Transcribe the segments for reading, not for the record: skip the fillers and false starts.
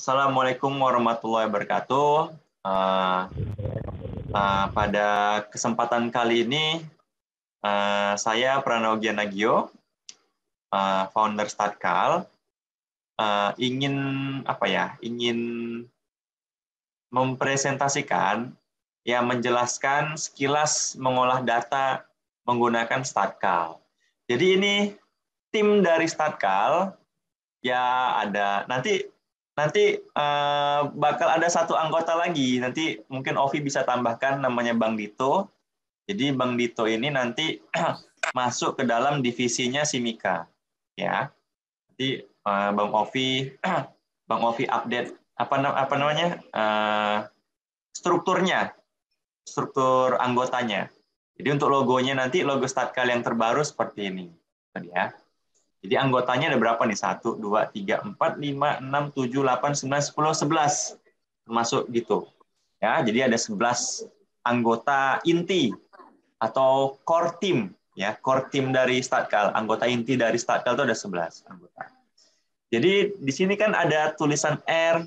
Assalamualaikum warahmatullahi wabarakatuh. Pada kesempatan kali ini, saya Pranowo Gianagio, founder Statkal, ingin mempresentasikan, menjelaskan sekilas mengolah data menggunakan Statkal. Jadi ini tim dari Statkal, ya ada nanti bakal ada satu anggota lagi. Nanti mungkin Ovi bisa tambahkan, namanya Bang Dito. Jadi Bang Dito ini nanti masuk ke dalam divisinya Simika. Ya. Nanti Bang Ovi update struktur anggotanya. Jadi untuk logonya nanti logo Statkal yang terbaru seperti ini. Ya. Jadi anggotanya ada berapa nih? 1, 2, 3, 4, 5, 6, 7, 8, 9, 10, 11. Termasuk gitu. Ya, jadi ada 11 anggota inti atau core team. Ya, core team dari Statkal. Anggota inti dari Statkal itu ada 11 anggota. Jadi di sini kan ada tulisan R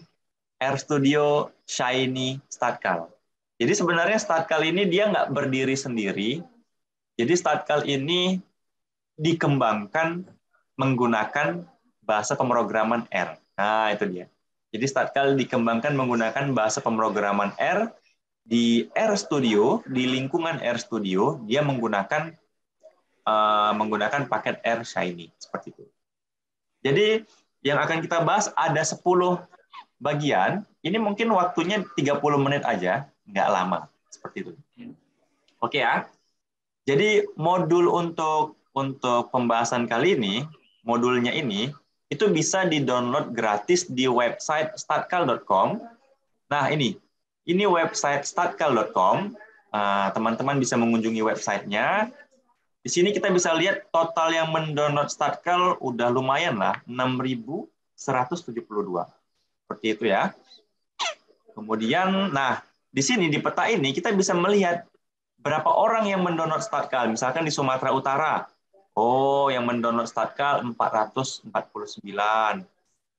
Studio, Shiny, Statkal. Jadi sebenarnya Statkal ini dia nggak berdiri sendiri. Jadi Statkal ini dikembangkan menggunakan bahasa pemrograman R. Nah, itu dia. Jadi Statkal dikembangkan menggunakan bahasa pemrograman R. Di R Studio, di lingkungan R Studio, dia menggunakan paket R Shiny. Seperti itu. Jadi yang akan kita bahas ada 10 bagian. Ini mungkin waktunya 30 menit aja, nggak lama. Seperti itu. Oke ya. Jadi modul untuk pembahasan kali ini, modulnya ini, itu bisa di-download gratis di website statkal.com. Nah, ini website statkal.com. Teman-teman bisa mengunjungi websitenya. Di sini kita bisa lihat total yang mendownload Statkal udah lumayan lah, 6.172. Seperti itu ya. Kemudian, nah, di sini di peta ini kita bisa melihat berapa orang yang mendownload Statkal. Misalkan di Sumatera Utara, yang mendownload Statkal 449.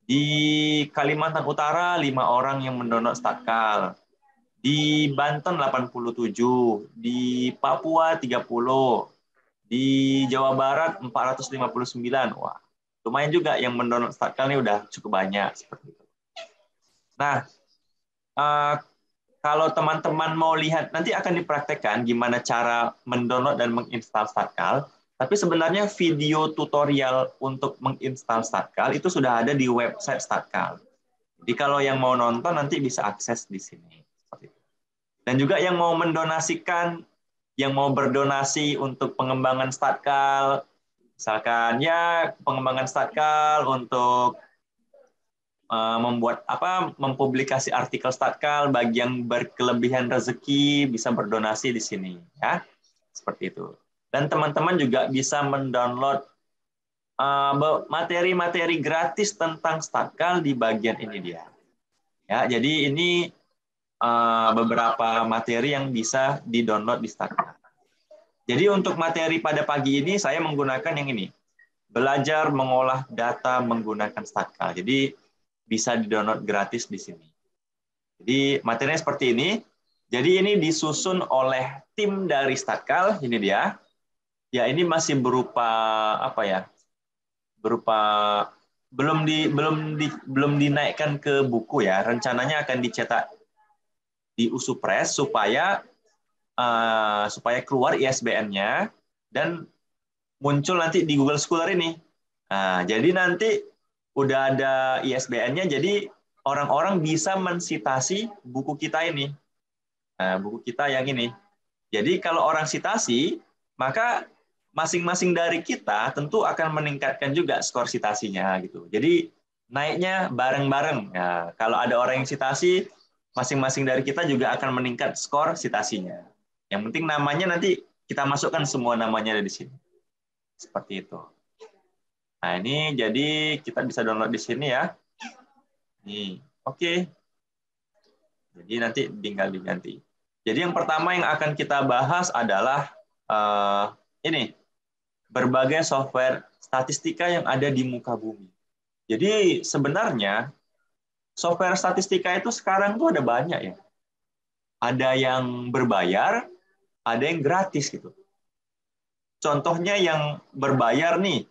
Di Kalimantan Utara 5 orang yang mendownload Statkal. Di Banten 87, di Papua 30, di Jawa Barat 459. Wah, lumayan juga yang mendownload Statkal ini udah cukup banyak seperti itu. Nah, kalau teman-teman mau lihat, nanti akan dipraktekkan gimana cara mendownload dan menginstal Statkal. Tapi sebenarnya video tutorial untuk menginstal Statkal itu sudah ada di website Statkal. Jadi kalau yang mau nonton nanti bisa akses di sini. Dan juga yang mau mendonasikan, yang mau berdonasi untuk pengembangan Statkal, misalkan ya pengembangan Statkal untuk mempublikasi artikel Statkal, bagi yang berkelebihan rezeki bisa berdonasi di sini ya. Seperti itu. Dan teman-teman juga bisa mendownload materi-materi gratis tentang Statkal di bagian ini dia. Ya, jadi ini beberapa materi yang bisa di-download di Statkal. Jadi untuk materi pada pagi ini saya menggunakan yang ini. Belajar mengolah data menggunakan Statkal. Jadi bisa di-download gratis di sini. Jadi materinya seperti ini. Jadi ini disusun oleh tim dari Statkal, ini dia. Ya, ini masih berupa belum dinaikkan ke buku ya. Rencananya akan dicetak di Usupress supaya keluar ISBN-nya dan muncul nanti di Google Scholar ini. Nah, jadi nanti udah ada ISBN-nya, jadi orang-orang bisa mensitasi buku kita ini. Nah, buku kita yang ini. Jadi kalau orang sitasi, maka masing-masing dari kita tentu akan meningkatkan juga skor sitasinya gitu. Jadi naiknya bareng-bareng. Nah, kalau ada orang yang sitasi, masing-masing dari kita juga akan meningkat skor sitasinya. Yang penting namanya nanti kita masukkan semua namanya ada di sini. Seperti itu. Nah, ini jadi kita bisa download di sini ya. Nih, oke. Jadi nanti tinggal diganti. Jadi yang pertama yang akan kita bahas adalah ini, berbagai software statistika yang ada di muka bumi. Jadi sebenarnya software statistika itu sekarang tuh ada banyak ya. Ada yang berbayar, ada yang gratis gitu. Contohnya yang berbayar nih,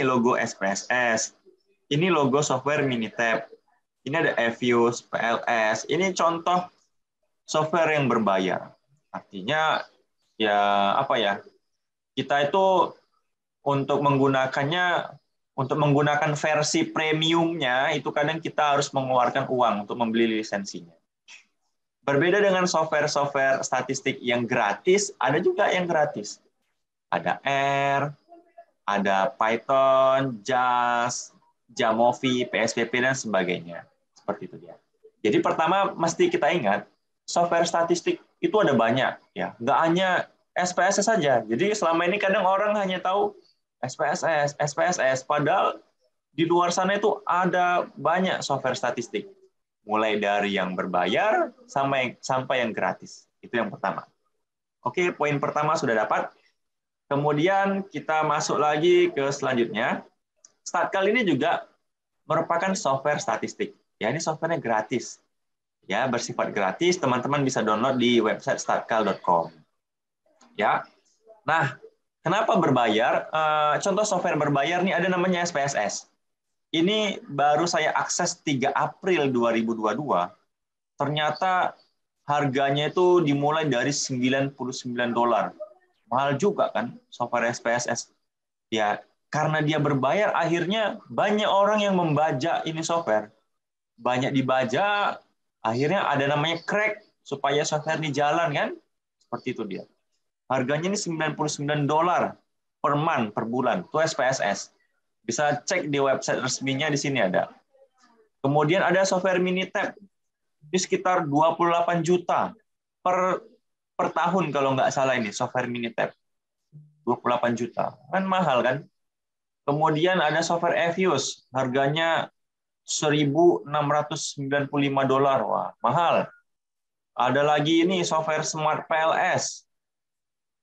logo SPSS, ini logo software Minitab, ini ada Evius, PLS, ini contoh software yang berbayar. Artinya ya apa ya? Kita itu untuk menggunakan versi premiumnya itu kadang kita harus mengeluarkan uang untuk membeli lisensinya. Berbeda dengan software-software statistik yang gratis, ada juga yang gratis. Ada R, ada Python, JAS, Jamovi, PSPP, dan sebagainya. Seperti itu dia. Jadi pertama mesti kita ingat, software statistik itu ada banyak. Ya. Nggak hanya SPSS saja. Jadi selama ini kadang orang hanya tahu SPSS, padahal di luar sana itu ada banyak software statistik. Mulai dari yang berbayar sampai yang gratis. Itu yang pertama. Oke, poin pertama sudah dapat. Kemudian kita masuk lagi ke selanjutnya. Statkal ini juga merupakan software statistik. Ya, ini softwarenya gratis. Ya, bersifat gratis, teman-teman bisa download di website statkal.com. Ya. Nah, kenapa berbayar? Contoh software berbayar nih ada namanya SPSS. Ini baru saya akses 3 April 2022. Ternyata harganya itu dimulai dari $99. Mahal juga kan software SPSS. Ya, karena dia berbayar akhirnya banyak orang yang membajak ini software. Banyak dibajak, akhirnya ada namanya crack supaya software ini jalan kan? Seperti itu dia. Harganya ini $99 per month, per bulan. Itu SPSS. Bisa cek di website resminya, di sini ada. Kemudian ada software Minitab. Ini sekitar 28 juta per tahun kalau nggak salah ini software Minitab. 28 juta. Kan mahal kan? Kemudian ada software Evius, harganya $1.695. Wah, mahal. Ada lagi ini software Smart PLS.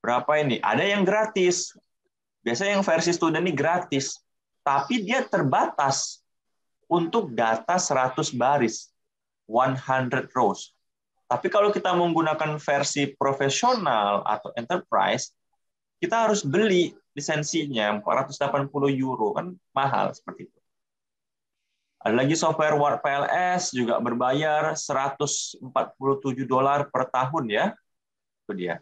Berapa ini? Ada yang gratis. Biasanya yang versi student ini gratis. Tapi dia terbatas untuk data 100 baris. 100 rows. Tapi kalau kita menggunakan versi profesional atau enterprise, kita harus beli lisensinya €480, kan mahal seperti itu. Ada lagi software Word PLS juga berbayar $147 per tahun ya. Itu dia.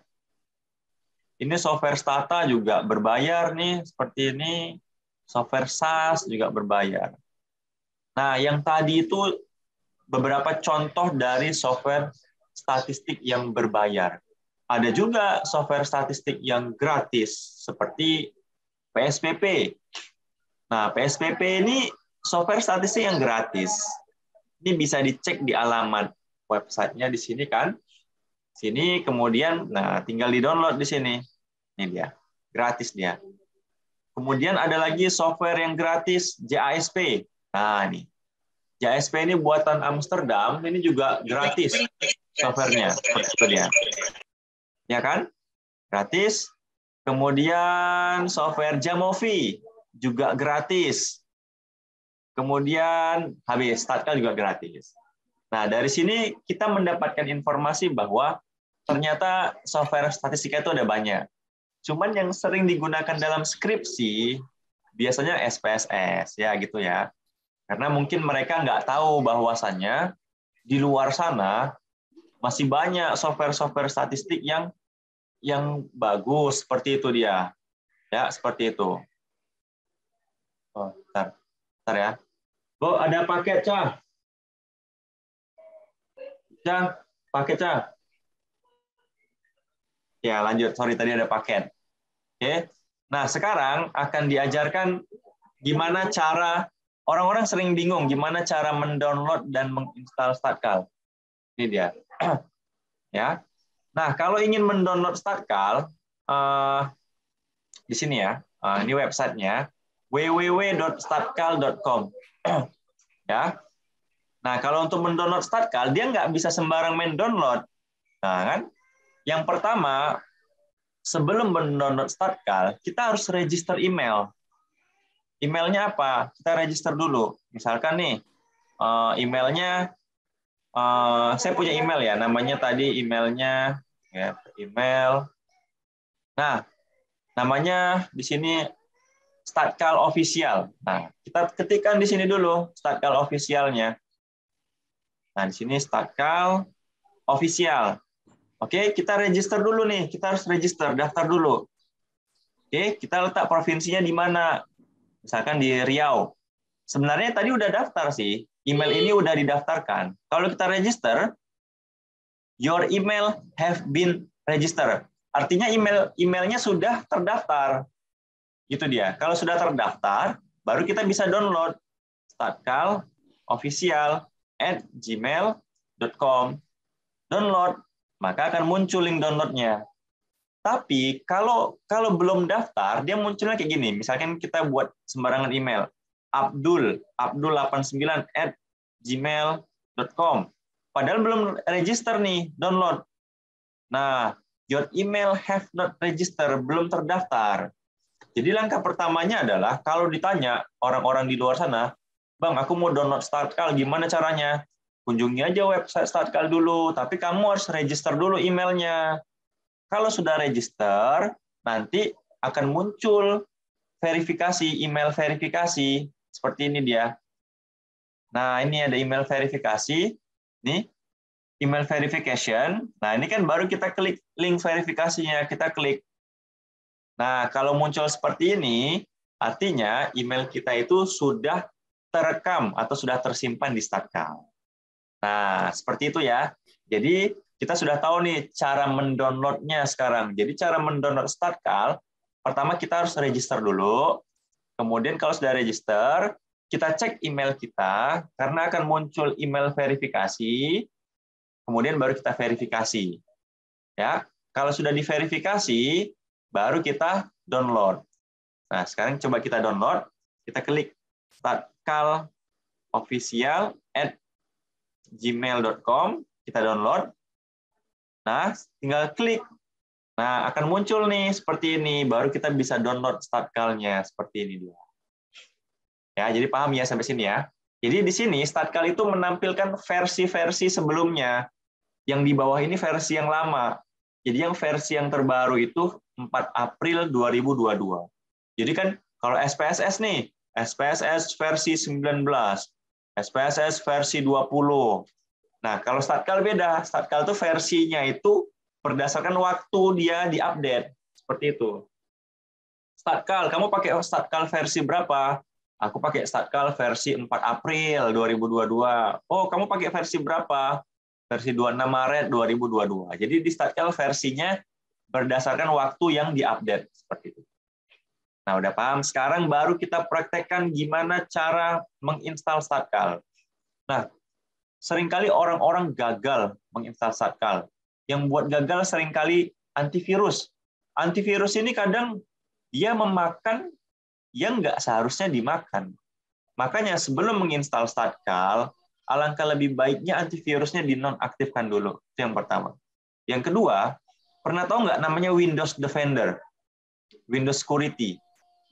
Ini software Stata juga berbayar nih, seperti ini. Software SAS juga berbayar. Nah, yang tadi itu beberapa contoh dari software statistik yang berbayar. Ada juga software statistik yang gratis, seperti PSPP. Nah, PSPP ini software statistik yang gratis. Ini bisa dicek di alamat websitenya di sini kan. Sini kemudian, nah tinggal di-download di sini. Ini dia, gratis dia. Kemudian ada lagi software yang gratis, JASP. Nah, ini. JASP ini buatan Amsterdam, ini juga gratis softwarenya. Seperti itu dia. Ya kan? Gratis. Kemudian software Jamovi juga gratis. Kemudian habis, Statkal juga gratis. Nah, dari sini kita mendapatkan informasi bahwa ternyata software statistika itu ada banyak. Cuman yang sering digunakan dalam skripsi biasanya SPSS ya gitu ya. Karena mungkin mereka nggak tahu bahwasannya di luar sana masih banyak software-software statistik yang bagus seperti itu dia. Ya, seperti itu. Oh, bentar ya. Oh, ada paket, Cah. Cah, paket, Cah. Ya, lanjut. Sorry, tadi ada paket. Oke. Nah, sekarang akan diajarkan gimana cara, orang-orang sering bingung gimana cara mendownload dan menginstal Statkal. Ini dia. Ya. Nah, kalau ingin mendownload Statkal, di sini ya, ini websitenya, www.statkal.com. Ya. Nah, kalau untuk mendownload Statkal, dia nggak bisa sembarang main download. Nah, kan? Yang pertama, sebelum mendownload Statkal, kita harus register email. Emailnya apa? Kita register dulu. Misalkan nih, emailnya, saya punya email ya, namanya tadi emailnya ya, email. Nah, namanya di sini Startkal Official. Nah, kita ketikkan di sini dulu Startkal Officialnya. Nah, di sini Startkal Official. Oke, kita register dulu nih. Kita harus register, daftar dulu. Oke, kita letak provinsinya di mana? Misalkan di Riau. Sebenarnya tadi udah daftar sih. Email ini udah didaftarkan. Kalau kita register, your email have been registered. Artinya emailnya sudah terdaftar. Gitu dia. Kalau sudah terdaftar, baru kita bisa download startkalofficial@gmail.com. Download, maka akan muncul link downloadnya. Tapi kalau belum daftar, dia munculnya kayak gini. Misalkan kita buat sembarangan email, abdul89@gmail.com. Padahal belum register nih, download. Nah, your email have not register, belum terdaftar. Jadi langkah pertamanya adalah kalau ditanya orang-orang di luar sana, Bang, aku mau download Startkal, gimana caranya? Kunjungi aja website Startkal dulu, tapi kamu harus register dulu emailnya. Kalau sudah register, nanti akan muncul verifikasi, email verifikasi. Seperti ini dia. Nah, ini ada email verifikasi. Nih, email verification. Nah, ini kan baru kita klik link verifikasinya. Kita klik. Nah, kalau muncul seperti ini, artinya email kita itu sudah terekam atau sudah tersimpan di Startkal. Nah, seperti itu ya. Jadi, kita sudah tahu nih cara mendownloadnya sekarang. Jadi cara mendownload Startkal, pertama kita harus register dulu. Kemudian kalau sudah register, kita cek email kita, karena akan muncul email verifikasi, kemudian baru kita verifikasi. Ya, kalau sudah diverifikasi, baru kita download. Nah, sekarang coba kita download. Kita klik startkalofficial@gmail.com, kita download. Nah, tinggal klik. Nah, akan muncul nih seperti ini. Baru kita bisa download Startkalnya seperti ini dia. Ya, jadi paham ya sampai sini ya. Jadi di sini Startkal itu menampilkan versi-versi sebelumnya. Yang di bawah ini versi yang lama. Jadi yang versi yang terbaru itu 4 April 2022. Jadi kan kalau SPSS nih, SPSS versi 19, SPSS versi 20. Nah, kalau Startkal beda. Startkal itu versinya itu berdasarkan waktu dia diupdate. Seperti itu. Startkal, kamu pakai Startkal versi berapa? Aku pakai Startkal versi 4 April 2022. Oh, kamu pakai versi berapa? Versi 26 Maret 2022. Jadi di Startkal versinya berdasarkan waktu yang diupdate. Seperti itu. Nah, udah paham? Sekarang baru kita praktekkan gimana cara menginstal Startkal. Nah, seringkali orang-orang gagal menginstal Startkal. Yang buat gagal seringkali antivirus. Antivirus ini kadang dia memakan yang nggak seharusnya dimakan. Makanya sebelum menginstal Startkal, alangkah lebih baiknya antivirusnya dinonaktifkan dulu. Itu yang pertama. Yang kedua, pernah tahu nggak namanya Windows Defender? Windows Security.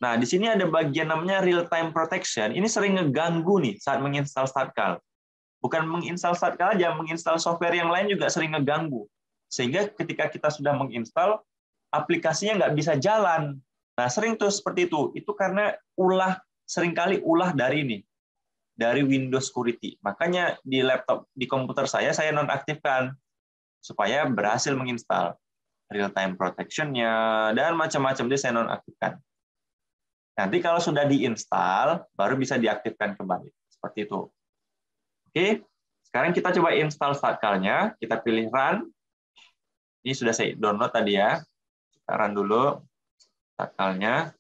Nah, di sini ada bagian namanya Real Time Protection. Ini sering ngeganggu nih saat menginstal Startkal. Bukan menginstal Startkal aja, menginstal software yang lain juga sering ngeganggu. Sehingga ketika kita sudah menginstal, aplikasinya nggak bisa jalan. Nah, sering tuh seperti itu. Itu karena seringkali ulah dari ini, dari Windows Security. Makanya di laptop, di komputer saya nonaktifkan supaya berhasil menginstal real-time protection-nya dan macam-macam dia saya nonaktifkan. Nanti kalau sudah diinstal, baru bisa diaktifkan kembali. Seperti itu. Oke, sekarang kita coba install Startkalnya. Kita pilih Run. Ini sudah saya download tadi ya. Kita run dulu Startkalnya.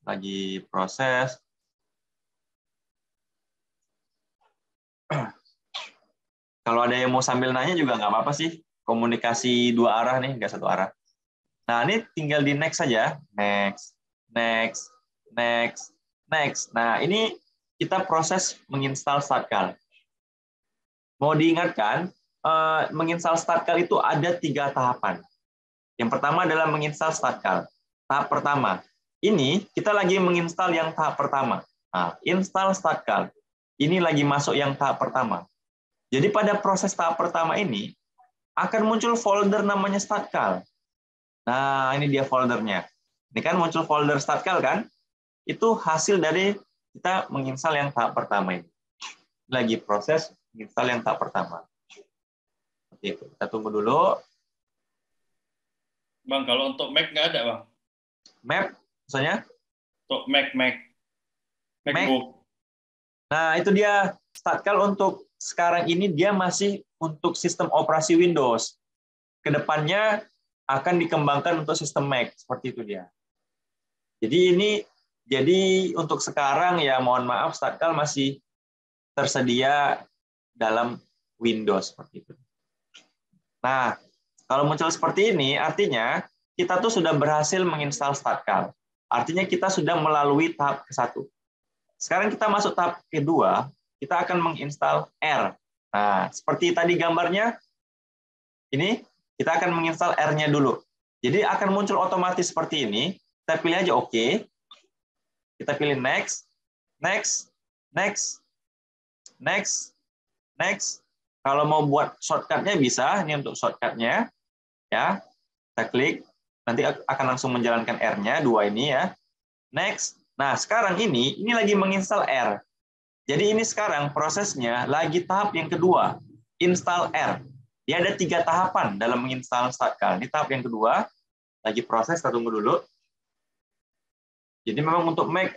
Lagi proses. Kalau ada yang mau sambil nanya juga nggak apa-apa sih. Komunikasi dua arah nih, nggak satu arah. Nah, ini tinggal di next saja. Next, next, next, next. Nah, ini kita proses menginstal Startkal. Mau diingatkan, menginstal Startkal itu ada 3 tahapan. Yang pertama adalah menginstal Startkal. Tahap pertama. Ini kita lagi menginstal yang tahap pertama. Nah, install statcal. Ini lagi masuk yang tahap pertama. Jadi pada proses tahap pertama ini akan muncul folder namanya statcal. Nah, ini dia foldernya. Ini kan muncul folder statcal kan? Itu hasil dari kita menginstal yang tahap pertama ini. Lagi proses menginstal yang tahap pertama. Seperti itu. Kita tunggu dulu. Bang, kalau untuk Mac nggak ada, Bang? Map, misalnya? Untuk MacBook. Nah, itu dia. Statcal untuk sekarang ini dia masih untuk sistem operasi Windows. Kedepannya akan dikembangkan untuk sistem Mac. Seperti itu dia. Jadi untuk sekarang ya mohon maaf statcal masih tersedia dalam Windows seperti itu. Nah, kalau muncul seperti ini artinya kita tuh sudah berhasil menginstal statcal. Artinya kita sudah melalui tahap ke-1. Sekarang kita masuk tahap kedua, kita akan menginstal R. Nah, seperti tadi gambarnya, ini kita akan menginstal R-nya dulu. Jadi akan muncul otomatis seperti ini. Kita pilih aja OK. Kita pilih next, next, next, next, next. Kalau mau buat shortcut-nya bisa, ini untuk shortcut-nya. Ya, kita klik, nanti akan langsung menjalankan R-nya, 2 ini ya. Next. Nah, sekarang ini lagi menginstal R. Jadi ini sekarang prosesnya lagi tahap yang kedua, install R. Dia ada 3 tahapan dalam menginstal statcal. Ini tahap yang kedua, lagi proses, kita tunggu dulu. Jadi memang untuk Mac,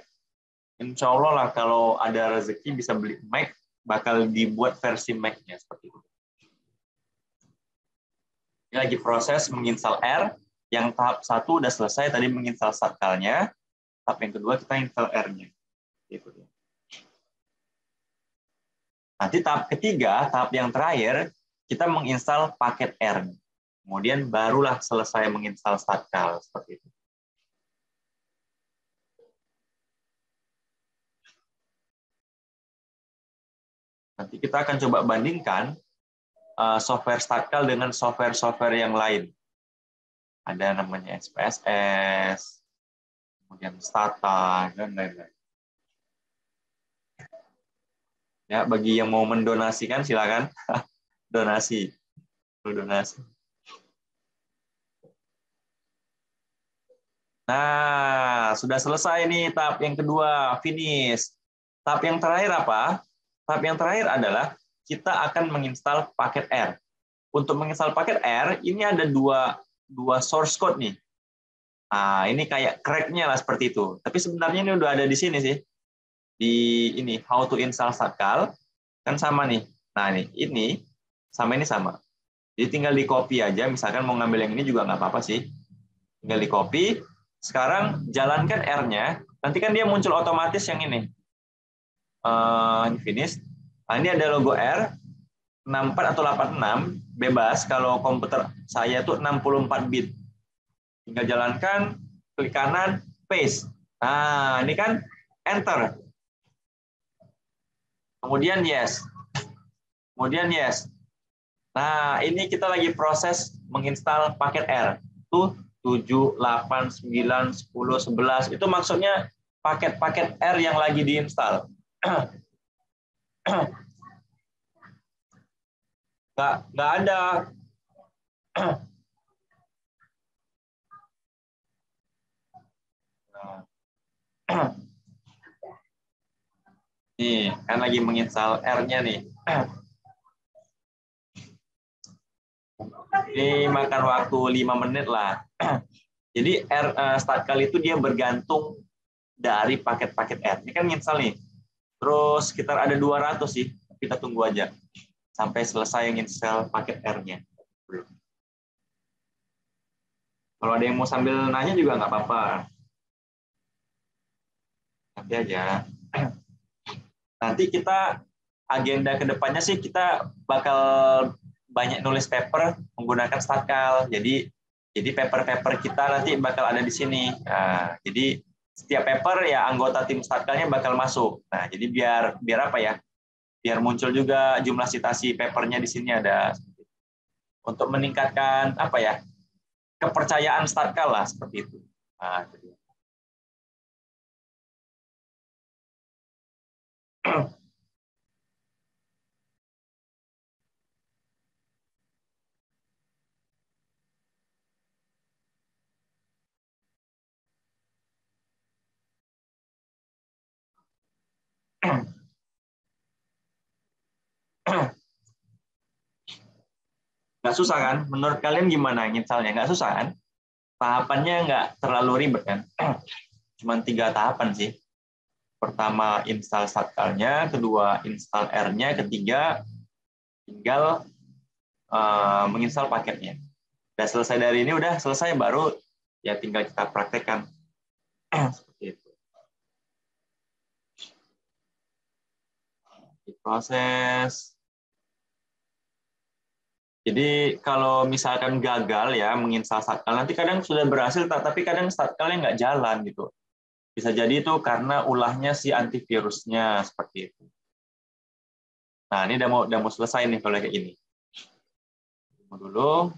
insya Allah lah kalau ada rezeki bisa beli Mac, bakal dibuat versi Mac-nya seperti itu. Ini lagi proses menginstal R, yang tahap 1 udah selesai, tadi menginstal statcal-nya, tahap yang kedua kita install R-nya. Gitu. Nanti tahap ketiga, tahap yang terakhir, kita menginstal paket R. Kemudian barulah selesai menginstal statcal, seperti itu. Nanti kita akan coba bandingkan software statcal dengan software-software yang lain. Ada namanya SPSS, kemudian Stata, dan lain-lain. Ya, bagi yang mau mendonasikan silakan donasi. Nah, sudah selesai nih tahap yang kedua, finish. Tahap yang terakhir apa? Tahap yang terakhir adalah kita akan menginstal paket R. Untuk menginstal paket R, ini ada dua source code nih. Nah, ini kayak crack-nya lah seperti itu. Tapi sebenarnya ini udah ada di sini sih. Di ini, how to install statcal. Kan sama nih. Nah, ini sama ini sama. Jadi tinggal di copy aja. Misalkan mau ngambil yang ini juga nggak apa-apa sih. Tinggal di copy. Sekarang jalankan R-nya. Nanti kan dia muncul otomatis yang ini. Ini finish. Nah, ini ada logo R. 64 atau 86. Bebas. Kalau komputer saya tuh 64 bit. Tinggal jalankan. Klik kanan. Paste. Nah, ini kan enter. Kemudian yes. Kemudian yes. Nah, ini kita lagi proses menginstal paket R. Tuh 7, 8, 9, 10, 11. Itu maksudnya paket-paket R yang lagi diinstal. Nggak ada. Nih, kan lagi menginstal R-nya nih. Ini makan waktu 5 menit lah. Jadi statcal itu dia bergantung dari paket-paket R. Ini kan install nih. Terus sekitar ada 200 sih. Kita tunggu aja sampai selesai install paket R-nya. Kalau ada yang mau sambil nanya juga nggak apa-apa. Nanti aja. Nanti kita agenda kedepannya sih kita bakal banyak nulis paper menggunakan statcal. Jadi paper-paper kita nanti bakal ada di sini. Nah, jadi setiap paper ya anggota tim statcalnya bakal masuk. Nah, jadi biar apa ya? Biar muncul juga jumlah citasi papernya di sini ada untuk meningkatkan apa ya? Kepercayaan statcal lah seperti itu. Nah, Nggak susah kan? Menurut kalian gimana installnya? Nggak susah kan? Tahapannya nggak terlalu ribet kan? Cuma 3 tahapan sih. Pertama install statkalnya, kedua install R-nya, ketiga tinggal menginstal paketnya. Udah selesai dari ini, udah selesai, baru ya tinggal kita praktekkan. Seperti itu. Proses. Jadi kalau misalkan gagal ya menginstal statkal, nanti kadang sudah berhasil, tapi kadang statkalnya nggak jalan gitu. Bisa jadi itu karena ulahnya si antivirusnya seperti itu. Nah ini udah mau selesai nih kalau kayak gini. Tunggu dulu.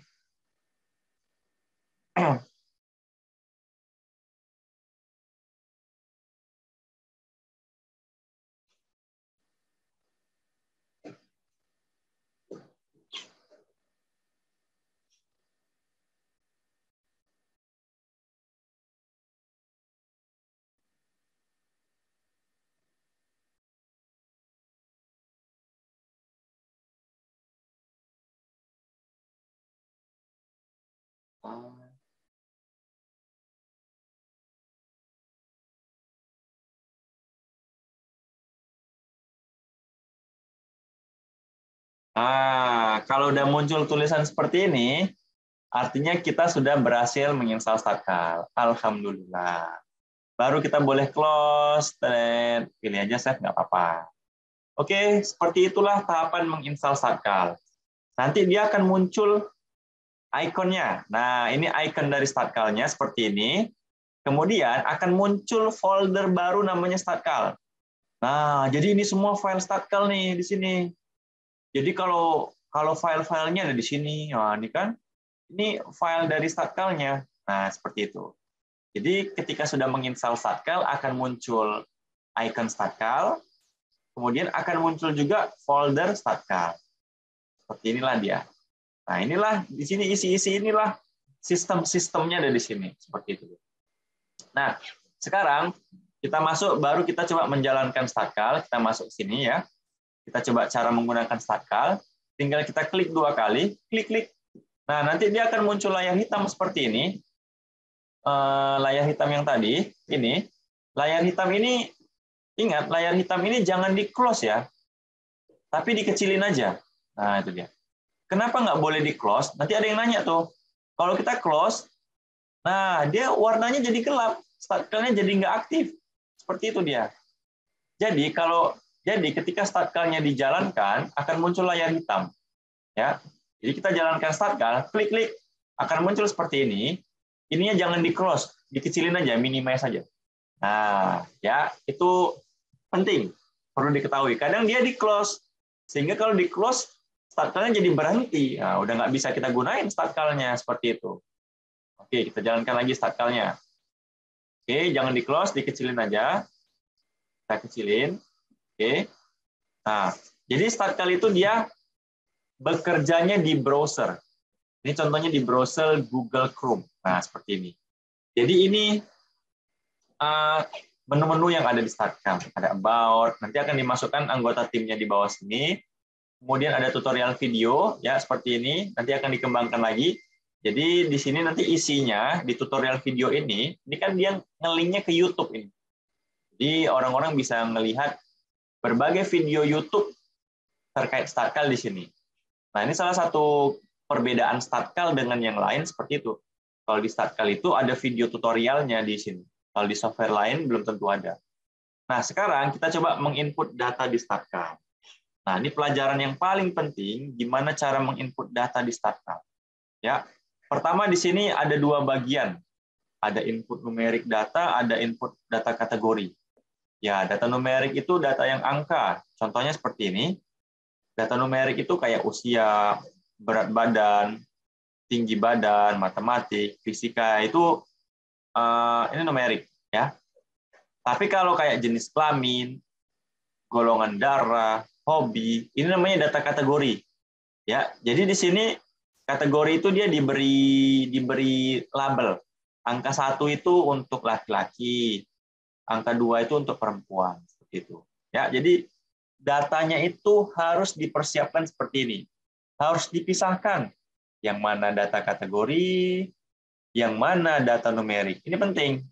Nah, kalau udah muncul tulisan seperti ini, artinya kita sudah berhasil menginstal statkal. Alhamdulillah. Baru kita boleh close, dan pilih aja save, nggak apa-apa. Oke, seperti itulah tahapan menginstal statkal. Nanti dia akan muncul ikonnya. Nah, ini icon dari statkalnya seperti ini. Kemudian akan muncul folder baru namanya statkal. Nah, jadi ini semua file statkal nih di sini. Jadi kalau file-filenya ada di sini, nah ini kan ini file dari statkalnya. Nah, seperti itu. Jadi ketika sudah menginstal statkal akan muncul icon statkal, kemudian akan muncul juga folder statkal. Seperti inilah dia. Nah, inilah di sini isi-isi inilah sistem-sistemnya ada di sini, seperti itu. Nah, sekarang kita masuk, baru kita coba menjalankan statkal. Kita masuk sini ya. Kita coba cara menggunakan statkal. Tinggal kita klik 2 kali, klik-klik. Nah, nanti dia akan muncul layar hitam seperti ini. Layar hitam yang tadi, ini. Layar hitam ini, ingat, layar hitam ini jangan di-close ya. Tapi dikecilin aja. Nah, itu dia. Kenapa nggak boleh di-close? Nanti ada yang nanya tuh. Kalau kita close, nah dia warnanya jadi gelap. Statkalnya jadi nggak aktif. Seperti itu dia. Jadi ketika statkalnya dijalankan akan muncul layar hitam. Ya. Jadi kita jalankan statkal, klik-klik akan muncul seperti ini. Ininya jangan di-close, dikecilin aja, minimize saja. Nah, ya itu penting, perlu diketahui. Kadang dia di-close, sehingga kalau di-close statkalnya jadi berhenti. Nah, udah nggak bisa kita gunain statkalnya seperti itu. Oke, kita jalankan lagi statkalnya. Oke, jangan di-close, dikecilin aja. Kita kecilin. Oke. Nah, jadi statkal itu dia bekerjanya di browser. Ini contohnya di browser Google Chrome. Nah, seperti ini. Jadi ini menu-menu yang ada di statkal. Ada about, nanti akan dimasukkan anggota timnya di bawah sini. Kemudian ada tutorial video, ya seperti ini. Nanti akan dikembangkan lagi. Jadi di sini nanti isinya di tutorial video ini kan dia nge-linknya ke YouTube ini. Jadi orang-orang bisa melihat berbagai video YouTube terkait statkal di sini. Nah, ini salah satu perbedaan statkal dengan yang lain seperti itu. Kalau di statkal itu ada video tutorialnya di sini. Kalau di software lain belum tentu ada. Nah, sekarang kita coba menginput data di statkal. Nah, ini pelajaran yang paling penting, gimana cara menginput data di statkal. Ya, pertama di sini ada 2 bagian. Ada input numerik data, ada input data kategori. Ya, data numerik itu data yang angka. Contohnya seperti ini. Data numerik itu kayak usia, berat badan, tinggi badan, matematik, fisika, itu ini numerik. Ya. Tapi kalau kayak jenis kelamin, golongan darah, hobi. Ini namanya data kategori. Ya, jadi di sini kategori itu dia diberi label. Angka 1 itu untuk laki-laki, angka 2 itu untuk perempuan, seperti itu. Ya, jadi datanya itu harus dipersiapkan seperti ini. Harus dipisahkan. Yang mana data kategori, yang mana data numerik. Ini penting.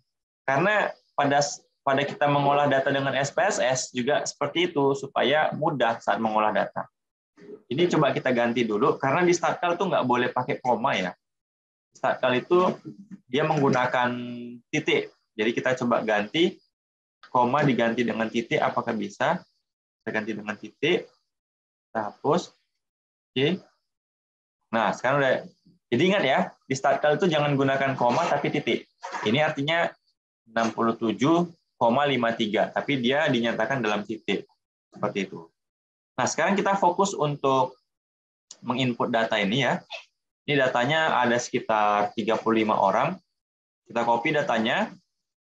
Karena pada kita mengolah data dengan SPSS juga seperti itu supaya mudah saat mengolah data. Ini coba kita ganti dulu karena di StatCal itu nggak boleh pakai koma ya. StatCal itu dia menggunakan titik. Jadi kita coba ganti koma diganti dengan titik, apakah bisa? Kita ganti dengan titik. Kita hapus. Oke. Nah, sekarang udah. Jadi ingat ya, di StatCal itu jangan gunakan koma tapi titik. Ini artinya 67,53, tapi dia dinyatakan dalam titik. Seperti itu. Nah, sekarang kita fokus untuk menginput data ini ya. Ini datanya ada sekitar 35 orang. Kita copy datanya.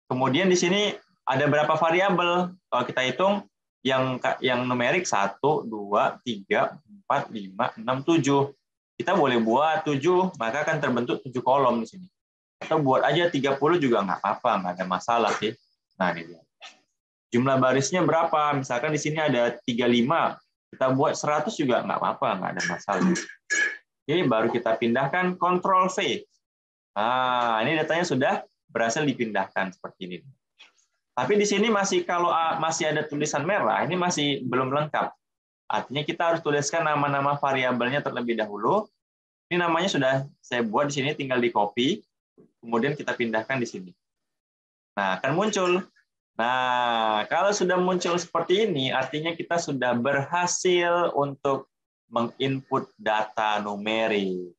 Kemudian di sini ada berapa variabel? Kalau kita hitung yang numerik 1, 2, 3, 4, 5, 6, 7. Kita boleh buat 7, maka akan terbentuk 7 kolom di sini. Atau buat aja 30 juga nggak apa-apa, nggak ada masalah sih. Nah, ini dia. Jumlah barisnya berapa? Misalkan di sini ada 35, kita buat 100 juga nggak apa-apa, nggak ada masalah. Oke, baru kita pindahkan, Ctrl V. Nah, ini datanya sudah berhasil dipindahkan seperti ini. Tapi di sini kalau masih ada tulisan merah, ini masih belum lengkap. Artinya kita harus tuliskan nama-nama variabelnya terlebih dahulu. Ini namanya sudah saya buat di sini, tinggal di copy, kemudian kita pindahkan di sini. Nah, akan muncul. Nah, kalau sudah muncul seperti ini, artinya kita sudah berhasil untuk menginput data numerik.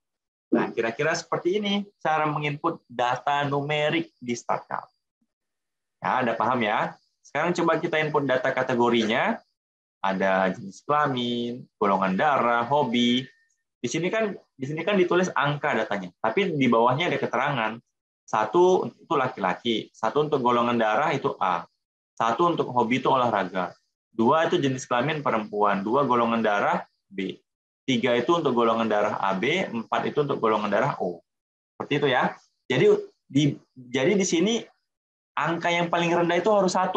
Nah, kira-kira seperti ini cara menginput data numerik di StatCal. Ya, ada paham ya? Sekarang coba kita input data kategorinya. Ada jenis kelamin, golongan darah, hobi. Di sini kan ditulis angka datanya, tapi di bawahnya ada keterangan. 1 itu laki-laki, 1 untuk golongan darah itu A, 1 untuk hobi itu olahraga, 2 itu jenis kelamin perempuan, 2 golongan darah B, 3 itu untuk golongan darah AB, 4 itu untuk golongan darah O. Seperti itu ya. Jadi di sini angka yang paling rendah itu harus 1,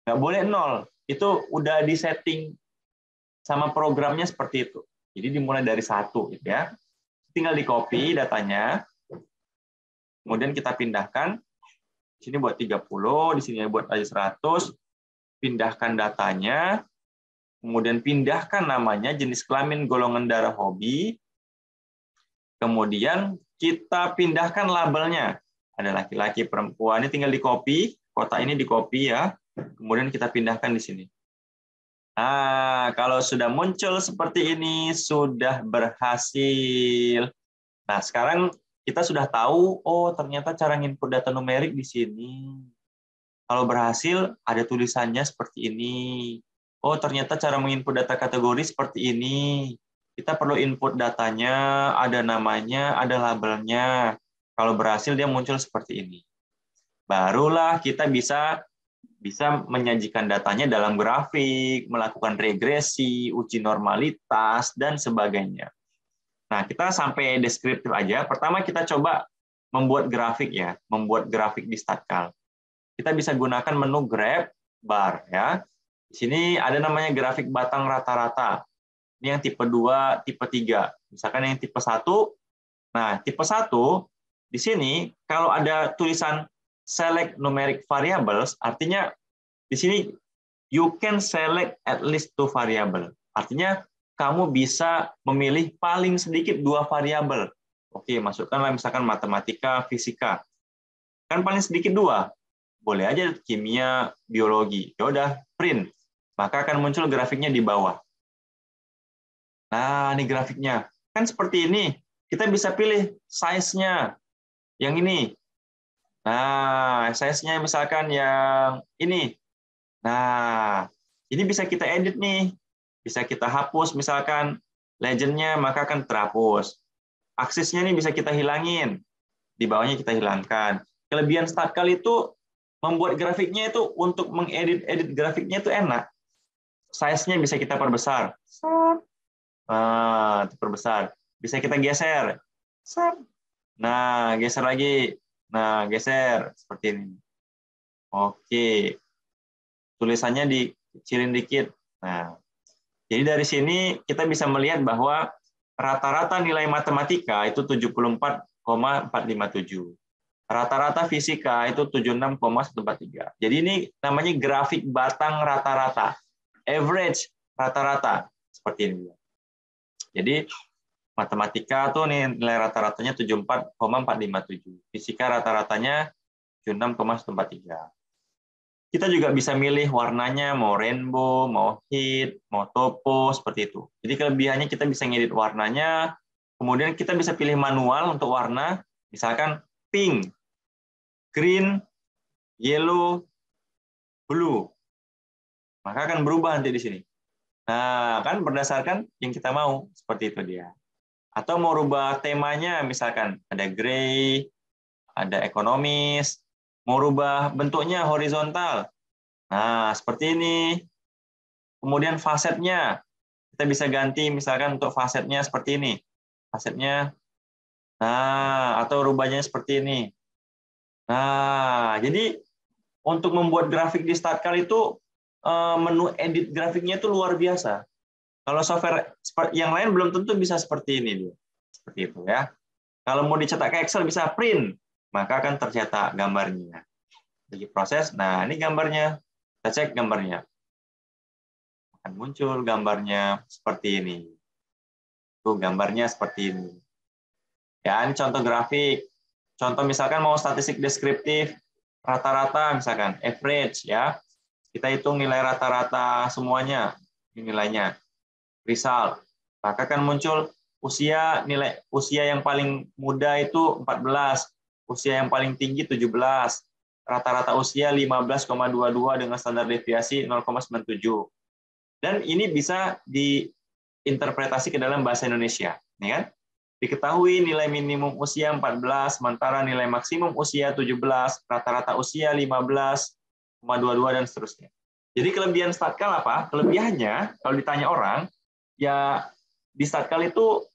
nggak boleh 0. Itu udah disetting sama programnya seperti itu. Jadi dimulai dari 1 gitu ya. Tinggal di copy datanya. Kemudian kita pindahkan. Di sini buat 30, di sini buat aja 100. Pindahkan datanya. Kemudian pindahkan namanya, jenis kelamin, golongan darah, hobi. Kemudian kita pindahkan labelnya. Ada laki-laki, perempuan. Ini tinggal di copy. Kotak ini di copy ya. Kemudian kita pindahkan di sini. Nah, kalau sudah muncul seperti ini, sudah berhasil. Nah, sekarang kita sudah tahu, oh ternyata cara input data numerik di sini. Kalau berhasil, ada tulisannya seperti ini. Oh, ternyata cara menginput data kategori seperti ini. Kita perlu input datanya, ada namanya, ada labelnya. Kalau berhasil, dia muncul seperti ini. Barulah kita bisa menyajikan datanya dalam grafik, melakukan regresi, uji normalitas, dan sebagainya. Nah, kita sampai deskriptif aja. Pertama kita coba membuat grafik ya, membuat grafik di StatCal. Kita bisa gunakan menu grab bar ya. Di sini ada namanya grafik batang rata-rata. Ini yang tipe 2, tipe 3. Misalkan yang tipe 1. Nah, tipe 1 di sini kalau ada tulisan select numeric variables, artinya di sini you can select at least 2 variable. Artinya kamu bisa memilih paling sedikit 2 variabel. Oke, masukkanlah misalkan matematika, fisika. Kan paling sedikit 2. Boleh aja kimia, biologi. Ya udah, print. Maka akan muncul grafiknya di bawah. Nah, ini grafiknya. Kan seperti ini. Kita bisa pilih size-nya. Yang ini. Nah, size-nya misalkan yang ini. Nah, ini bisa kita edit nih. Bisa kita hapus misalkan legend-nya, maka akan terhapus. Aksesnya ini bisa kita hilangin. Di bawahnya kita hilangkan. Kelebihan StatCal itu membuat grafiknya itu untuk mengedit grafiknya itu enak. size-nya bisa kita perbesar. Perbesar. Bisa kita geser. Nah, geser lagi. Nah, geser seperti ini. Oke. Tulisannya dikecilin dikit. Nah, jadi dari sini kita bisa melihat bahwa rata-rata nilai matematika itu 74,457. Rata-rata fisika itu 76,143. Jadi ini namanya grafik batang rata-rata. Average rata-rata. Seperti ini. Jadi matematika tuh nilai rata-ratanya 74,457. Fisika rata-ratanya 76,143. Kita juga bisa milih warnanya, mau rainbow, mau heat, mau topo, seperti itu. Jadi kelebihannya kita bisa ngedit warnanya, kemudian kita bisa pilih manual untuk warna, misalkan pink, green, yellow, blue. Maka akan berubah nanti di sini. Nah, kan berdasarkan yang kita mau, seperti itu dia. Atau mau rubah temanya, misalkan ada gray, ada ekonomis, mau rubah bentuknya horizontal. Nah, seperti ini. Kemudian fasetnya, kita bisa ganti misalkan untuk fasetnya seperti ini. Fasetnya, nah, atau rubahnya seperti ini. Nah, jadi untuk membuat grafik di Starkal itu menu edit grafiknya itu luar biasa. Kalau software yang lain belum tentu bisa seperti ini dia. Seperti itu ya. Kalau mau dicetak ke Excel bisa print, maka akan tercetak gambarnya. Bagi proses, nah ini gambarnya. Kita cek gambarnya. Akan muncul gambarnya seperti ini. Tuh gambarnya seperti ini. Ya, ini contoh grafik. Contoh misalkan mau statistik deskriptif, rata-rata misalkan average ya. Kita hitung nilai rata-rata semuanya, ini nilainya. Result. Maka akan muncul nilai usia yang paling muda itu 14, usia yang paling tinggi 17, rata-rata usia 15,22 dengan standar deviasi 0,97. Dan ini bisa diinterpretasi ke dalam bahasa Indonesia, ya kan? Diketahui nilai minimum usia 14, sementara nilai maksimum usia 17, rata-rata usia 15,22 dan seterusnya. Jadi kelebihan Starkal apa? Kelebihannya kalau ditanya orang, ya di Starkal itu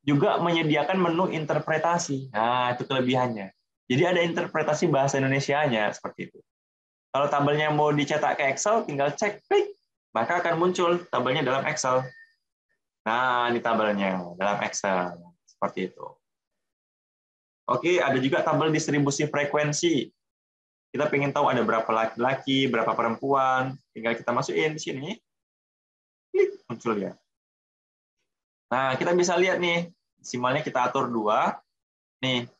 juga menyediakan menu interpretasi. Nah, itu kelebihannya. Jadi ada interpretasi bahasa Indonesianya seperti itu. Kalau tabelnya mau dicetak ke Excel, tinggal cek, klik, maka akan muncul tabelnya dalam Excel. Nah, ini tabelnya dalam Excel. Seperti itu. Oke, ada juga tabel distribusi frekuensi. Kita ingin tahu ada berapa laki-laki, berapa perempuan. Tinggal kita masukin di sini. Klik, muncul ya. Nah, kita bisa lihat nih, desimalnya kita atur 2. Nih,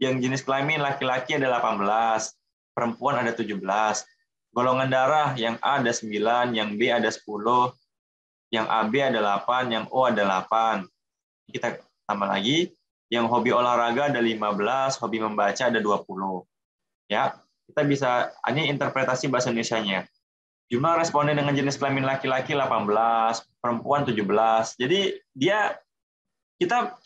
yang jenis kelamin laki-laki ada 18, perempuan ada 17. Golongan darah yang A ada 9, yang B ada 10, yang AB ada 8, yang O ada 8. Kita tambah lagi, yang hobi olahraga ada 15, hobi membaca ada 20. Ya, kita bisa, ini interpretasi bahasa Indonesianya. Jumlah responden dengan jenis kelamin laki-laki 18, perempuan 17. Jadi dia kita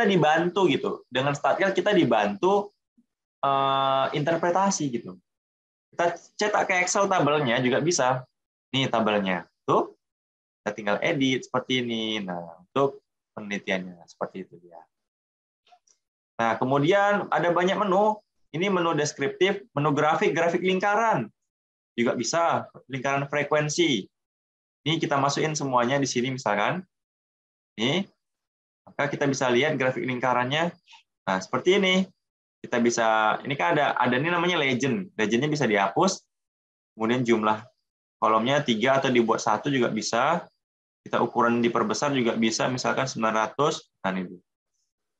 dibantu gitu. Dengan Starkal kita dibantu interpretasi gitu. Kita cetak ke Excel tabelnya juga bisa. Nih tabelnya. Tuh. Kita tinggal edit seperti ini. Nah, untuk penelitiannya seperti itu dia. Nah, kemudian ada banyak menu. Ini menu deskriptif, menu grafik, grafik lingkaran. Juga bisa, lingkaran frekuensi. Ini kita masukin semuanya di sini misalkan. Nih. Maka kita bisa lihat grafik lingkarannya. Nah, seperti ini. Kita bisa, ini kan ada ini namanya legend. Legendnya bisa dihapus. Kemudian jumlah kolomnya 3 atau dibuat 1 juga bisa. Kita ukuran diperbesar juga bisa, misalkan 900. Nah, ini.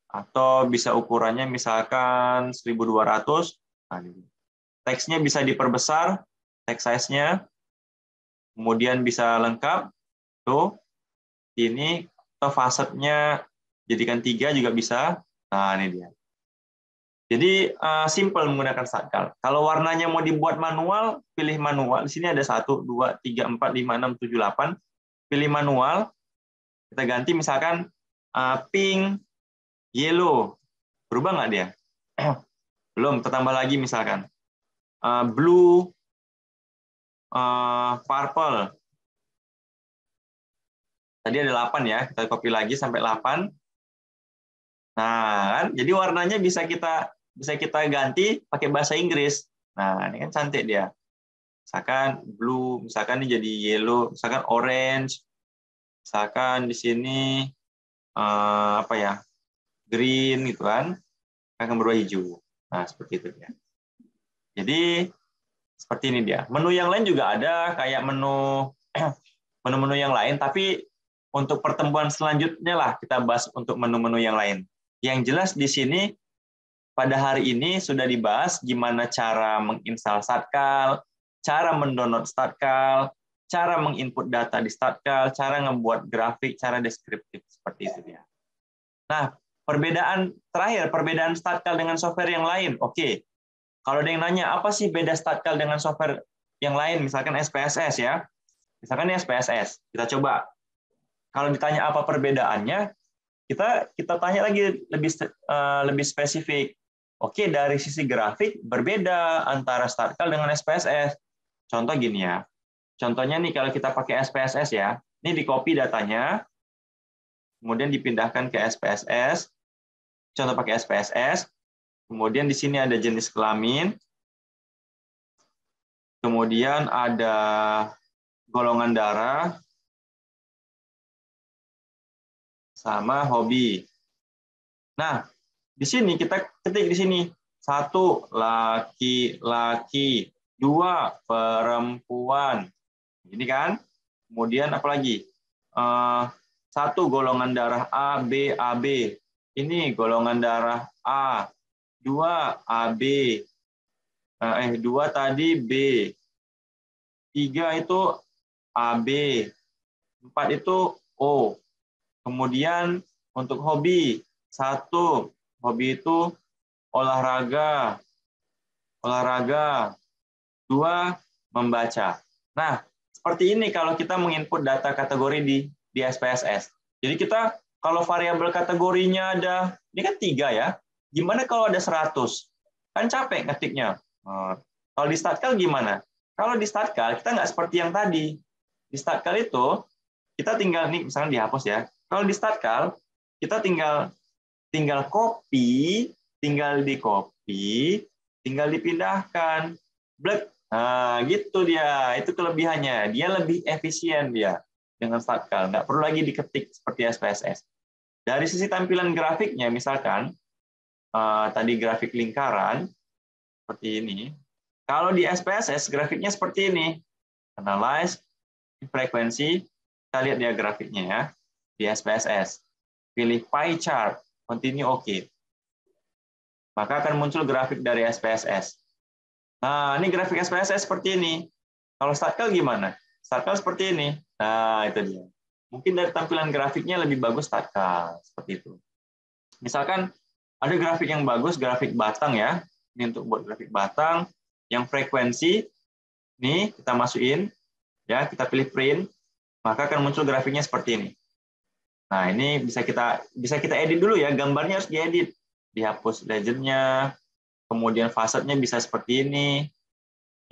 Atau bisa ukurannya misalkan 1200. Nah, ini. Teksnya bisa diperbesar, text size-nya. Kemudian bisa lengkap. Tuh. Ini atau fasetnya jadikan 3 juga bisa. Nah, ini dia. Jadi simple menggunakan Starkal. Kalau warnanya mau dibuat manual, pilih manual. Di sini ada 1, 2, 3, 4, 5, 6, 7, 8. Pilih manual. Kita ganti misalkan pink, yellow. Berubah nggak dia? Belum, kita tambah lagi misalkan. Blue, purple. Tadi ada 8 ya, kita copy lagi sampai 8. Nah, kan? Jadi warnanya bisa kita ganti pakai bahasa Inggris. Nah, ini kan cantik dia. Misalkan blue, misalkan ini jadi yellow, misalkan orange, misalkan di sini apa ya, green gitu kan, akan berubah hijau. Nah, seperti itu ya. Jadi seperti ini dia. Menu yang lain juga ada, kayak menu-menu yang lain, tapi untuk pertemuan selanjutnya lah kita bahas untuk menu-menu yang lain. Yang jelas di sini pada hari ini sudah dibahas gimana cara menginstal Starkal, cara mendownload Starkal, cara menginput data di Starkal, cara membuat grafik, cara deskriptif seperti itu ya. Nah, perbedaan Starkal dengan software yang lain. Oke. Kalau ada yang nanya apa sih beda Starkal dengan software yang lain, misalkan SPSS ya. Misalkan ini SPSS, kita coba. Kalau ditanya apa perbedaannya, kita tanya lagi lebih spesifik. Oke, dari sisi grafik berbeda antara Starkal dengan SPSS. Contoh gini ya. Contohnya nih kalau kita pakai SPSS ya, ini di copy datanya, kemudian dipindahkan ke SPSS. Contoh pakai SPSS. Kemudian di sini ada jenis kelamin. Kemudian ada golongan darah sama hobi. Nah, di sini kita ketik di sini 1 laki-laki, 2 perempuan. Ini kan. Kemudian apa lagi? 1 golongan darah A, B, AB. Ini golongan darah A. 2 AB. 2 tadi B. 3 itu AB. 4 itu O. Kemudian untuk hobi, 1 hobi itu olahraga. 2 membaca. Nah, seperti ini kalau kita menginput data kategori di SPSS. Jadi kita kalau variabel kategorinya ada, ini kan 3 ya. Gimana kalau ada 100? Kan capek ngetiknya. Kalau di Starkal gimana? Kalau di Starkal kita nggak seperti yang tadi. Di Starkal itu kita tinggal nih misalnya dihapus ya. Kalau di Starkal kita tinggal copy, tinggal di copy, tinggal dipindahkan. Blek. Nah, gitu dia. Itu kelebihannya. Dia lebih efisien dia dengan Starkal. Nggak perlu lagi diketik seperti SPSS. Dari sisi tampilan grafiknya, misalkan tadi grafik lingkaran seperti ini. Kalau di SPSS grafiknya seperti ini. Analyze frekuensi. Kita lihat dia grafiknya ya di SPSS. Pilih pie chart, continue oke. Maka akan muncul grafik dari SPSS. Nah, ini grafik SPSS seperti ini. Kalau Starkal gimana? Starkal seperti ini. Nah, itu dia. Mungkin dari tampilan grafiknya lebih bagus Starkal, seperti itu. Misalkan ada grafik yang bagus, grafik batang ya. Ini untuk buat grafik batang yang frekuensi ini kita masukin ya, kita pilih print, maka akan muncul grafiknya seperti ini. Nah, ini bisa kita edit dulu ya, gambarnya harus diedit. Dihapus legend-nya, kemudian facetnya bisa seperti ini.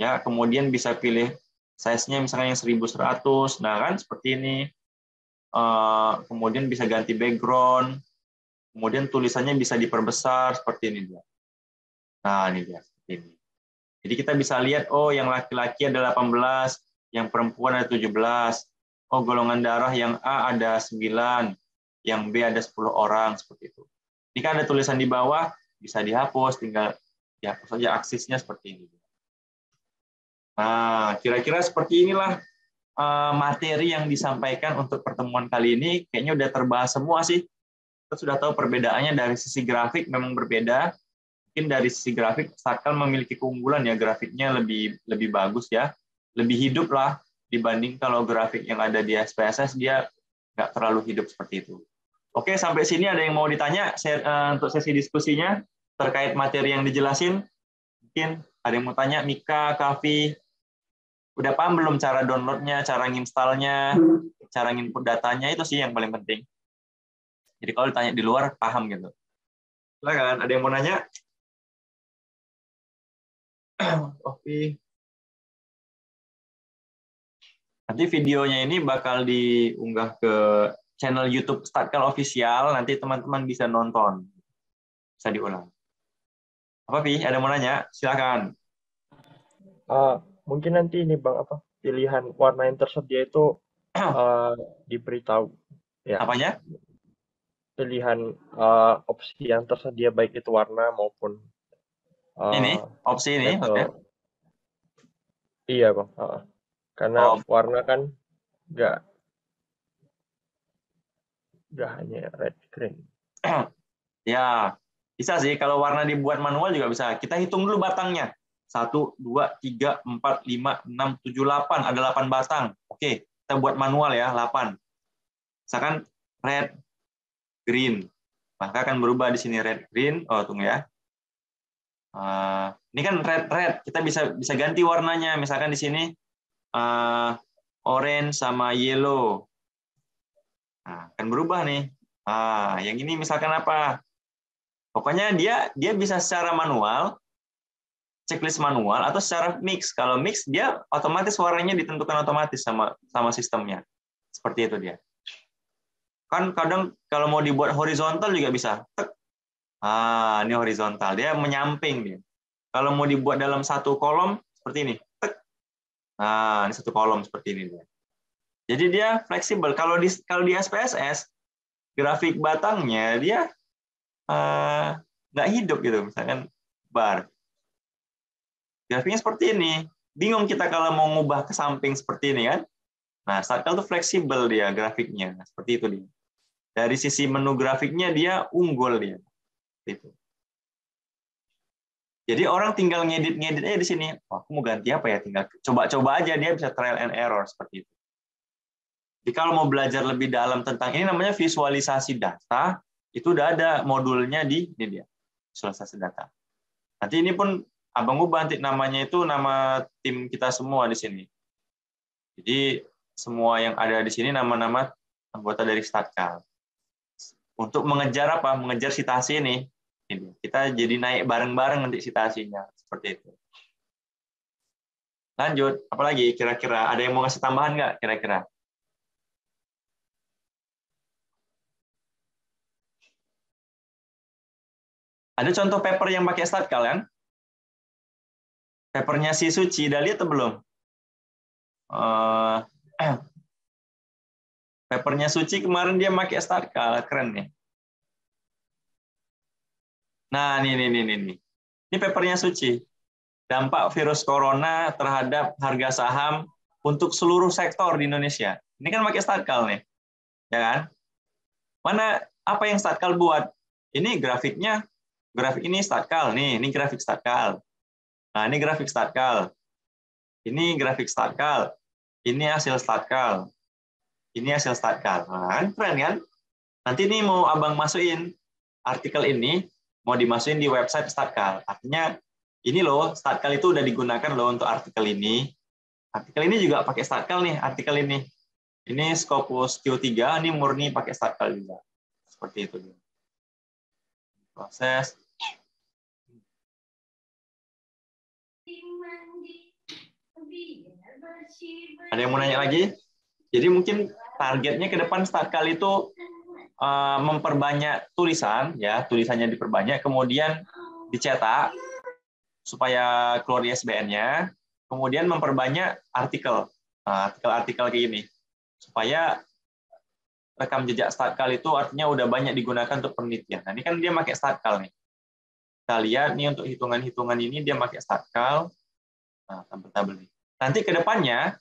Ya, kemudian bisa pilih size-nya misalnya yang 1100. Nah, kan seperti ini. Kemudian bisa ganti background. Kemudian tulisannya bisa diperbesar seperti ini dia. Nah, ini dia seperti ini. Jadi kita bisa lihat oh yang laki-laki ada 18, yang perempuan ada 17. Oh, golongan darah yang A ada 9, yang B ada 10 orang seperti itu. Jika ada tulisan di bawah bisa dihapus, tinggal dihapus saja aksesnya seperti ini. Nah, kira-kira seperti inilah materi yang disampaikan untuk pertemuan kali ini. Kayaknya udah terbahas semua sih. Kita sudah tahu perbedaannya dari sisi grafik memang berbeda. Mungkin dari sisi grafik Starkal memiliki keunggulan ya, grafiknya lebih bagus ya, lebih hidup lah dibanding kalau grafik yang ada di SPSS dia nggak terlalu hidup seperti itu. Oke, sampai sini ada yang mau ditanya untuk sesi diskusinya terkait materi yang dijelasin? Mungkin ada yang mau tanya, Mika, Kavi, udah paham belum cara downloadnya, cara nginstalnya, cara nginput datanya, itu sih yang paling penting. Jadi kalau ditanya di luar, paham gitu. Silakan, ada yang mau nanya? Oke. Nanti videonya ini bakal diunggah ke channel YouTube Statkal Official, nanti teman-teman bisa nonton. Bisa diulang. Apa, Pi? Ada mau nanya? Silakan. Mungkin nanti ini Bang, pilihan warna yang tersedia itu diberitahu ya. Apanya? Pilihan opsi yang tersedia baik itu warna maupun Ini, opsi ini maksudnya? Iya Bang. Karena warna kan nggak hanya red green. Ya, bisa sih. Kalau warna dibuat manual juga bisa. Kita hitung dulu batangnya. 1, 2, 3, 4, 5, 6, 7, 8. Ada 8 batang. Oke, kita buat manual ya, 8. Misalkan red, green. Maka akan berubah di sini red, green. Oh, tunggu ya. Ini kan red. Kita bisa ganti warnanya. Misalkan di sini orange sama yellow. Nah, akan berubah nih. Yang ini misalkan apa? Pokoknya dia bisa secara manual, checklist manual, atau secara mix. Kalau mix, dia otomatis warnanya ditentukan otomatis sama sistemnya. Seperti itu dia. Kan kadang kalau mau dibuat horizontal juga bisa. Ini horizontal. Dia menyamping dia. Kalau mau dibuat dalam satu kolom, seperti ini. Ini satu kolom seperti ini dia. Jadi dia fleksibel. Kalau di SPSS, grafik batangnya dia nggak hidup gitu, misalkan bar. Grafiknya seperti ini. Bingung kita kalau mau ngubah ke samping seperti ini kan. Nah, Statkal itu fleksibel dia grafiknya. Seperti itu dia. Dari sisi menu grafiknya dia unggul dia. Itu. Jadi orang tinggal ngedit aja di sini. Wah, aku mau ganti apa ya? Tinggal coba-coba aja, dia bisa trial and error seperti itu. Jadi kalau mau belajar lebih dalam tentang ini namanya visualisasi data, itu udah ada modulnya di ini dia, visualisasi data. Nanti ini pun Abang ubah nanti namanya itu nama tim kita semua di sini. Jadi semua yang ada di sini nama-nama anggota dari Statkal. Untuk mengejar apa? Mengejar citasi ini. Kita jadi naik bareng-bareng nanti citasinya seperti itu. Lanjut, apalagi kira-kira ada yang mau ngasih tambahan nggak kira-kira? Ada contoh paper yang pakai Statkal kan? Papernya si Suci, udah lihat atau belum? Papernya Suci kemarin dia pakai Statkal, keren nih. Nah, ini. Ini papernya Suci. Dampak virus corona terhadap harga saham untuk seluruh sektor di Indonesia. Ini kan pakai Statkal nih. Ya kan? Mana apa yang Statkal buat? Ini grafiknya, grafik ini Statkal nih, ini grafik Statkal. Nah, ini grafik Statkal. Ini grafik Statkal. Ini hasil Statkal. Ini hasil Statkal. Nah, keren kan? Nanti ini mau Abang masukin artikel ini, mau dimasukin di website Statkal. Artinya, ini loh, Statkal itu udah digunakan loh untuk artikel ini. Artikel ini juga pakai Statkal nih, artikel ini. Ini Scopus Q3, ini murni pakai Statkal juga. Seperti itu. Proses. Ada yang mau nanya lagi? Jadi mungkin targetnya ke depan Statkal itu memperbanyak tulisan, ya tulisannya diperbanyak, kemudian dicetak supaya keluar di ISBN-nya, kemudian memperbanyak artikel, artikel-artikel kayak gini, supaya rekam jejak Statkal itu artinya udah banyak digunakan untuk penelitian. Nah, ini kan dia pakai Statkal nih. Kita lihat nih untuk hitungan-hitungan ini dia pakai Statkal. Nah, tabel-tabel nih. Nanti ke depannya,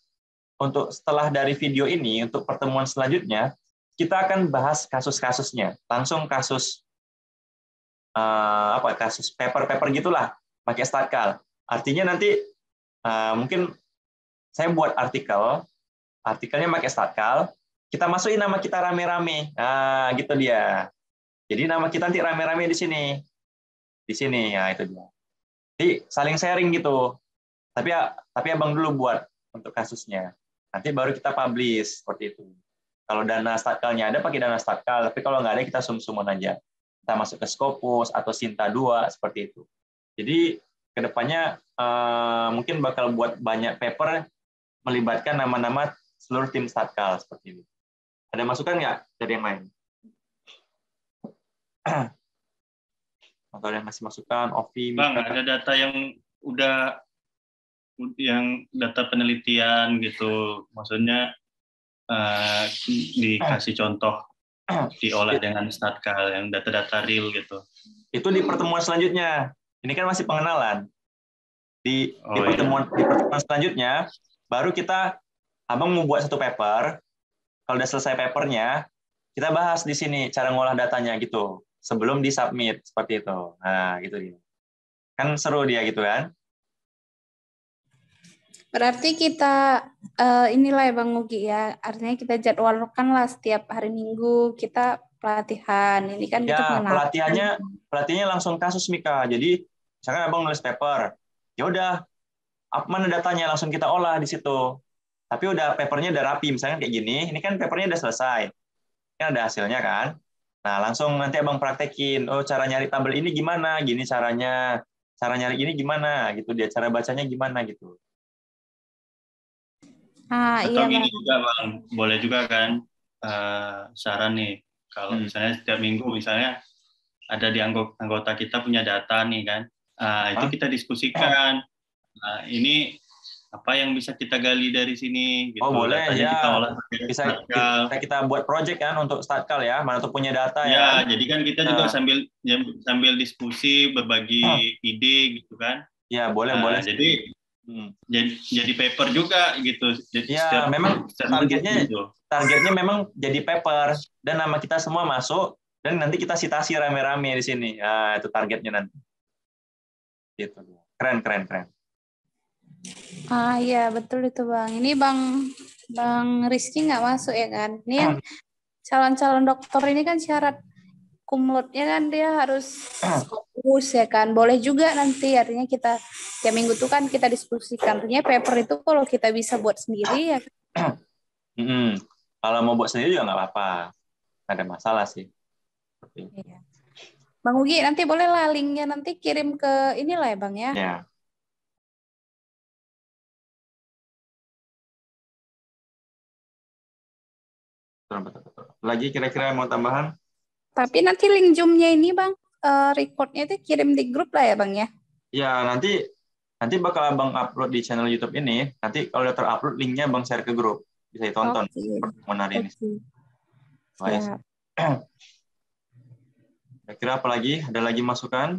untuk setelah dari video ini, untuk pertemuan selanjutnya, kita akan bahas kasus-kasusnya. Langsung kasus kasus paper-paper gitulah, pakai Statkal. Artinya nanti mungkin saya buat artikelnya pakai Statkal, kita masukin nama kita rame-rame. Nah, gitu dia. Jadi nama kita nanti rame-rame di sini. Di sini, ya itu dia. Jadi saling sharing gitu. Tapi Abang dulu buat untuk kasusnya. Nanti baru kita publish seperti itu. Kalau dana Statkalnya ada, pakai dana Statkal. Tapi kalau nggak ada, kita sum-suman aja. Kita masuk ke Scopus atau Sinta 2, seperti itu. Jadi kedepannya mungkin bakal buat banyak paper melibatkan nama-nama seluruh tim Statkal seperti ini. Ada masukan nggak dari yang lain? Atau ada yang masih masukan? Ovi, Bang, Mika? ada data yang data penelitian gitu, maksudnya dikasih contoh diolah dengan Statkal yang data-data real gitu. Itu di pertemuan selanjutnya. Ini kan masih pengenalan. Di Oh, pertemuan selanjutnya, baru abang mau buat satu paper. Kalau udah selesai papernya, kita bahas di sini cara ngolah datanya gitu. Sebelum di-submit, seperti itu. Nah, gitu dia. Kan seru dia gitu kan? Berarti kita inilah ya Bang Ugi ya, artinya kita jadwalkan lah setiap hari Minggu kita pelatihan. Ini kan kita Ya, pengenalan. pelatihannya langsung kasus Mika. Jadi, misalkan abang nulis paper, ya udah, mana datanya langsung kita olah di situ. Tapi udah papernya udah rapi, misalnya kayak gini, ini kan papernya udah selesai. Kan ada hasilnya kan? Nah, langsung nanti abang praktekin, oh cara nyari tabel ini gimana, gini caranya, cara nyari ini gimana, gitu dia, cara bacanya gimana gitu. Atau Iya, gini Bang. juga Bang, boleh juga kan saran nih, kalau misalnya setiap minggu misalnya ada di anggota kita punya data nih kan, itu kita diskusikan. Nah, ini apa yang bisa kita gali dari sini gitu. Oh boleh Datanya ya, kita olah bisa kita buat project kan untuk Statkal ya, mana tuh punya data ya. Ya, jadi kan kita juga sambil diskusi, berbagi ide gitu kan. Ya boleh. Jadi paper juga gitu. Ya memang targetnya memang jadi paper dan nama kita semua masuk dan nanti kita citasi rame-rame di sini. Nah, itu targetnya nanti. Gitu. Keren. Iya betul itu Bang. Ini Bang Rizky nggak masuk ya kan? Ini yang calon-calon dokter ini kan syarat kumlotnya kan dia harus fokus ya kan. Boleh juga nanti artinya kita tiap minggu tuh kan kita diskusikan. Artinya paper itu kalau kita bisa buat sendiri ya. Kalau mau buat sendiri juga nggak apa-apa. Nggak ada masalah sih. Iya. Bang Ugi nanti boleh lah linknya nanti kirim ke inilah ya Bang ya. Ya. Betul. Lagi kira-kira mau tambahan? Tapi nanti link Zoom-nya ini Bang, record-nya itu kirim di grup lah ya Bang ya. Ya, nanti bakal Abang upload di channel YouTube ini. Nanti kalau udah terupload linknya Abang share ke grup. Bisa ditonton pertemuan hari ini. Siap. Kira-kira apa lagi? Ada lagi masukan?